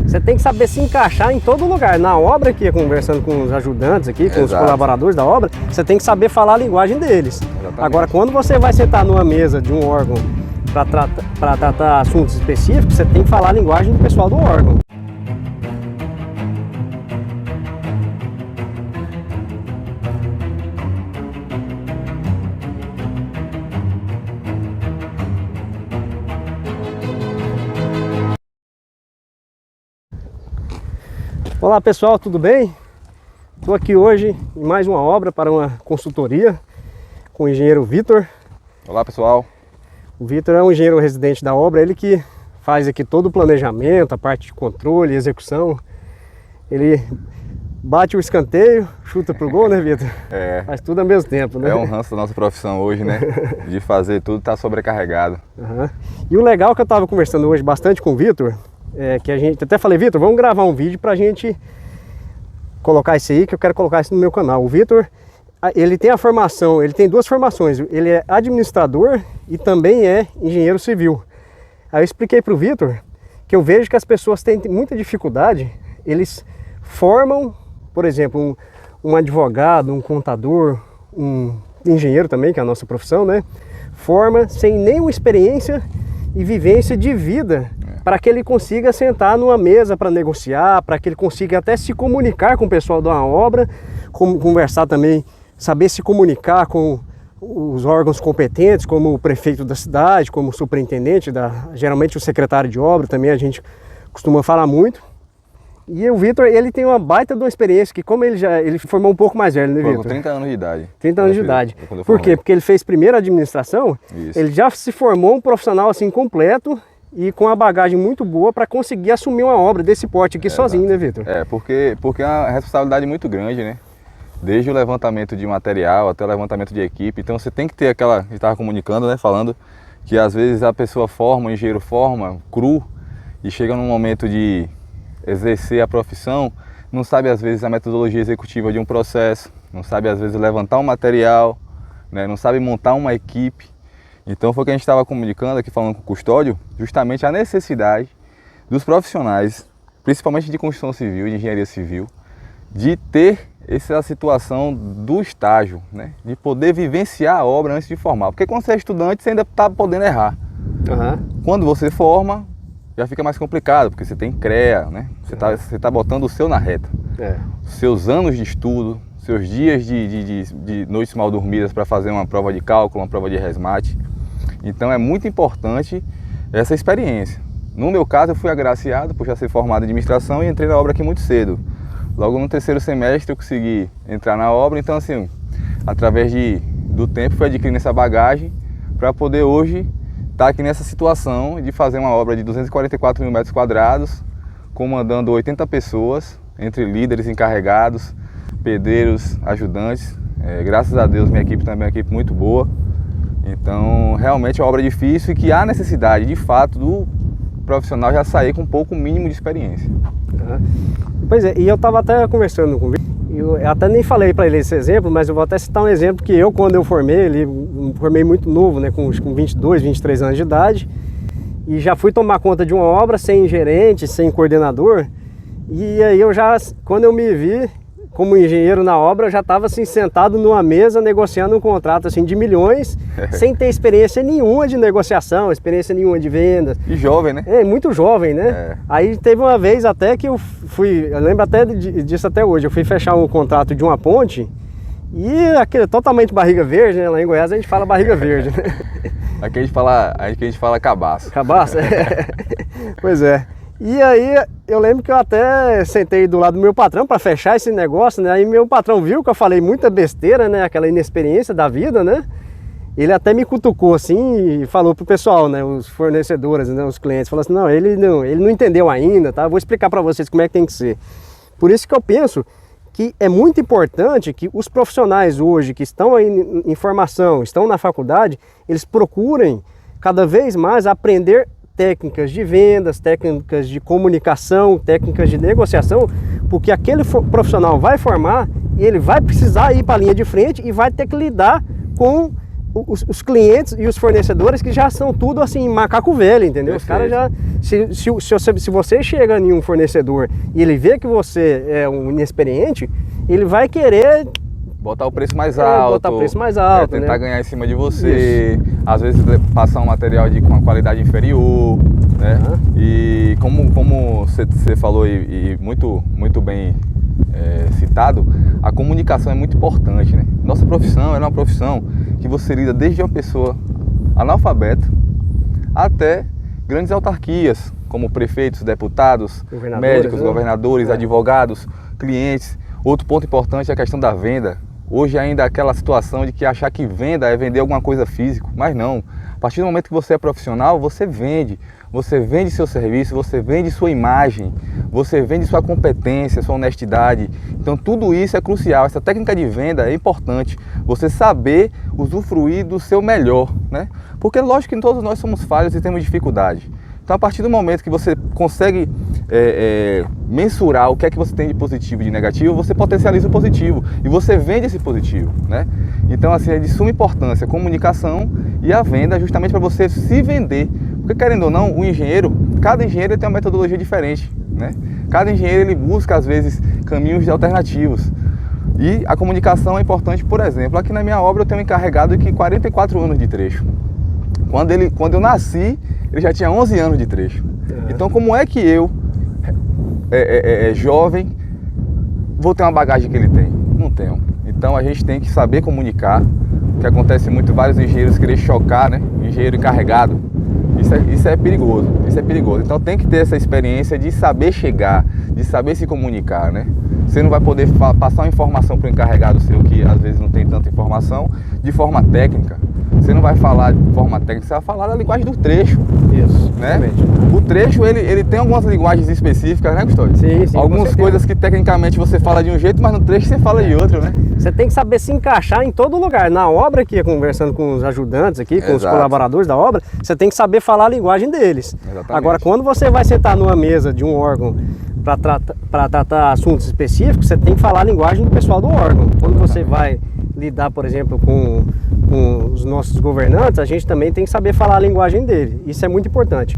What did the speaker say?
Você tem que saber se encaixar em todo lugar. Na obra aqui, conversando com os ajudantes aqui, com os colaboradores da obra, você tem que saber falar a linguagem deles. Exatamente. Agora, quando você vai sentar numa mesa de um órgão para tratar assuntos específicos, você tem que falar a linguagem do pessoal do órgão. Olá pessoal, tudo bem? Estou aqui hoje em mais uma obra para uma consultoria com o engenheiro Vitor. Olá pessoal. O Vitor é um engenheiro residente da obra, ele que faz aqui todo o planejamento, a parte de controle e execução. Ele bate o escanteio, chuta pro gol, né, Vitor? Faz tudo ao mesmo tempo, né? É um ranço da nossa profissão hoje, né? De fazer tudo, tá sobrecarregado. E o legal que eu estava conversando hoje bastante com o Vitor, que a gente, até falei, Vitor, vamos gravar um vídeo pra gente colocar isso aí, que eu quero colocar isso no meu canal. O Vitor, ele tem a formação, ele tem duas formações, ele é administrador e também é engenheiro civil. Aí eu expliquei pro Vitor que eu vejo que as pessoas têm muita dificuldade, eles formam, por exemplo, um advogado, um contador, um engenheiro também, que é a nossa profissão, né? Forma sem nenhuma experiência e vivência de vida, para que ele consiga sentar numa mesa para negociar, para que ele consiga até se comunicar com o pessoal de uma obra, conversar também, saber se comunicar com os órgãos competentes, como o prefeito da cidade, como o superintendente, geralmente o secretário de obra também a gente costuma falar muito. E o Vitor, ele tem uma baita de uma experiência, que como ele formou um pouco mais velho, né, Vitor? Com 30 anos de idade. 30 anos de idade. Por quê? Porque ele fez primeiro administração, ele já se formou um profissional assim completo, e com a bagagem muito boa para conseguir assumir uma obra desse porte aqui sozinho, né, Vitor? Porque é uma responsabilidade muito grande, né? Desde o levantamento de material até o levantamento de equipe. Então você tem que ter aquela, a gente estava comunicando, né, falando que às vezes a pessoa forma, o engenheiro forma, cru, e chega num momento de exercer a profissão, não sabe às vezes a metodologia executiva de um processo, não sabe às vezes levantar um material, né, não sabe montar uma equipe. Então foi o que a gente estava comunicando aqui, falando com o custódio, justamente a necessidade dos profissionais, principalmente de construção civil, de engenharia civil, de ter essa situação do estágio, né? De poder vivenciar a obra antes de formar. Porque quando você é estudante, você ainda está podendo errar. Quando você forma, já fica mais complicado, porque você tem CREA, né? Você tá botando o seu na reta. Seus anos de estudo, seus dias de noites mal dormidas para fazer uma prova de cálculo, uma prova de resmate. Então é muito importante essa experiência. No meu caso, eu fui agraciado por já ser formado em administração e entrei na obra aqui muito cedo. Logo no terceiro semestre eu consegui entrar na obra, então assim, através do tempo fui adquirindo essa bagagem para poder hoje estar aqui nessa situação de fazer uma obra de 244 mil metros quadrados, comandando 80 pessoas, entre líderes, encarregados, pedreiros, ajudantes. Graças a Deus minha equipe também é uma equipe muito boa. Então realmente é uma obra difícil e que há necessidade de fato do profissional já sair com um pouco mínimo de experiência. Pois é, e eu estava até conversando com o Vitor, eu até nem falei para ele esse exemplo, mas eu vou até citar um exemplo que eu, quando eu formei muito novo, né, com 22, 23 anos de idade, e já fui tomar conta de uma obra sem gerente, sem coordenador, e aí quando eu me vi como engenheiro na obra, eu já estava assim, sentado numa mesa negociando um contrato assim, de milhões, sem ter experiência nenhuma de negociação, experiência nenhuma de vendas. E jovem, né? Muito jovem, né? Aí teve uma vez até que eu lembro até disso até hoje, eu fui fechar um contrato de uma ponte e aquele totalmente barriga verde, né? Lá em Goiás a gente fala barriga verde, né? Aqui a gente fala cabaço. Cabaço? Pois é. E aí eu lembro que eu até sentei do lado do meu patrão para fechar esse negócio, né? Aí meu patrão viu que eu falei muita besteira, né? Aquela inexperiência da vida, né? Ele até me cutucou assim e falou pro pessoal, né? Os fornecedores, né? Os clientes, falou assim, não, ele não entendeu ainda, tá? Vou explicar para vocês como é que tem que ser. Por isso que eu penso que é muito importante que os profissionais hoje que estão aí em formação, estão na faculdade, eles procurem cada vez mais aprender técnicas de vendas, técnicas de comunicação, técnicas de negociação, porque aquele profissional vai formar e ele vai precisar ir para a linha de frente e vai ter que lidar com os clientes e os fornecedores que já são tudo assim, macaco velho, entendeu? Os caras já. Se você chega em um fornecedor e ele vê que você é um inexperiente, ele vai querer botar o preço mais alto, botar o preço mais alto, tentar né? ganhar em cima de você, às vezes passar um material com uma qualidade inferior, né? E como você falou e muito bem citado, a comunicação é muito importante, né? Nossa profissão é uma profissão que você lida desde uma pessoa analfabeta até grandes autarquias, como prefeitos, deputados, médicos, governadores, advogados, clientes. Outro ponto importante é a questão da venda. Hoje ainda aquela situação de que achar que venda é vender alguma coisa física, mas não. A partir do momento que você é profissional, você vende seu serviço, você vende sua imagem, você vende sua competência, sua honestidade. Então tudo isso é crucial, essa técnica de venda é importante, você saber usufruir do seu melhor, né? Porque lógico que todos nós somos falhos e temos dificuldade. Então a partir do momento que você consegue mensurar o que é que você tem de positivo e de negativo, você potencializa o positivo e você vende esse positivo, né? Então assim, é de suma importância a comunicação e a venda justamente para você se vender. Porque querendo ou não, cada engenheiro tem uma metodologia diferente, né? Cada engenheiro ele busca às vezes caminhos alternativos. E a comunicação é importante, por exemplo, aqui na minha obra eu tenho um encarregado de 44 anos de trecho. Quando eu nasci, ele já tinha 11 anos de trecho. Então como é que eu, jovem, vou ter uma bagagem que ele tem? Não tenho. Então a gente tem que saber comunicar, que acontece muito vários engenheiros querer chocar, né? Engenheiro encarregado. Isso é perigoso, Então tem que ter essa experiência de saber chegar, de saber se comunicar, né? Você não vai poder passar uma informação para o encarregado seu, que às vezes não tem tanta informação, de forma técnica. Você não vai falar de forma técnica, você vai falar da linguagem do trecho. Isso, né? O trecho, ele tem algumas linguagens específicas, né, Gustavo? Sim, algumas coisas que tecnicamente você fala de um jeito, mas no trecho você fala de outro, né? Você tem que saber se encaixar em todo lugar. Na obra aqui, conversando com os ajudantes aqui, com os colaboradores da obra, você tem que saber falar a linguagem deles. Exatamente. Agora, quando você vai sentar numa mesa de um órgão para tratar assuntos específicos, você tem que falar a linguagem do pessoal do órgão. Quando você vai lidar, por exemplo, com os nossos governantes, a gente também tem que saber falar a linguagem dele. Isso é muito importante.